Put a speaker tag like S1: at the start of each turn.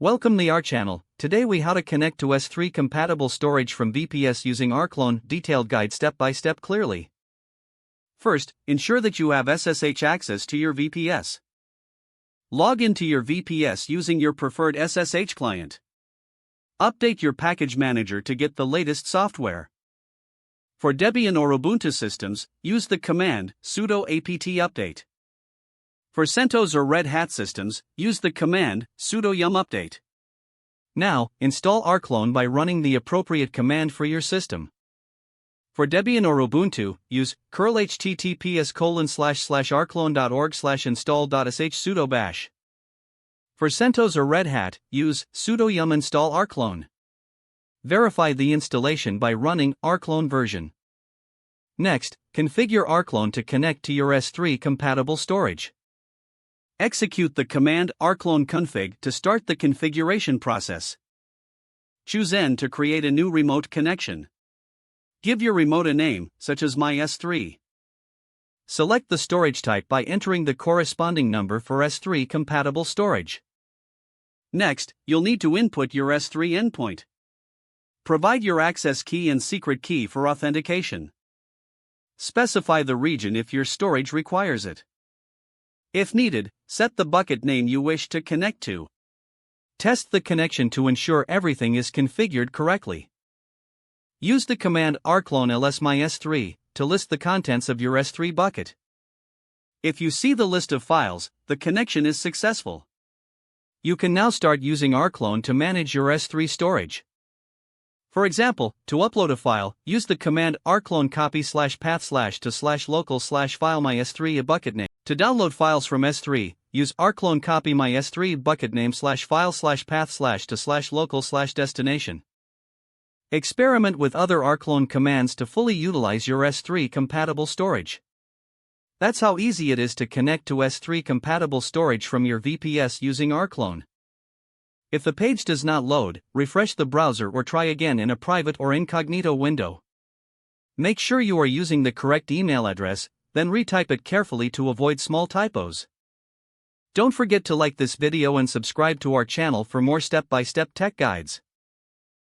S1: Welcome to our channel. Today we how to connect to S3 compatible storage from VPS using rclone. Detailed guide step by step clearly. First, ensure that you have SSH access to your VPS. Log into your VPS using your preferred SSH client. Update your package manager to get the latest software. For Debian or Ubuntu systems, use the command sudo apt update. For CentOS or Red Hat systems, use the command sudo yum update. Now, install rclone by running the appropriate command for your system. For Debian or Ubuntu, use curl https://rclone.org/install.sh sudo bash. For CentOS or Red Hat, use sudo yum install rclone. Verify the installation by running rclone version. Next, configure rclone to connect to your S3 compatible storage. Execute the command rclone config to start the configuration process. Choose N to create a new remote connection. Give your remote a name, such as my S3. Select the storage type by entering the corresponding number for S3 compatible storage. Next, you'll need to input your S3 endpoint. Provide your access key and secret key for authentication. Specify the region if your storage requires it. If needed, set the bucket name you wish to connect to. Test the connection to ensure everything is configured correctly. Use the command rclone ls-my-s3 to list the contents of your S3 bucket. If you see the list of files, the connection is successful. You can now start using rclone to manage your S3 storage. For example, to upload a file, use the command rclone copy/path/to/local/file my-s3 a bucket name. To download files from S3, use rclone copy my-s3 bucket name/file/path/to/local/destination. Experiment with other rclone commands to fully utilize your S3 compatible storage. That's how easy it is to connect to S3 compatible storage from your VPS using rclone. If the page does not load, refresh the browser or try again in a private or incognito window. Make sure you are using the correct email address, then retype it carefully to avoid small typos. Don't forget to like this video and subscribe to our channel for more step-by-step tech guides.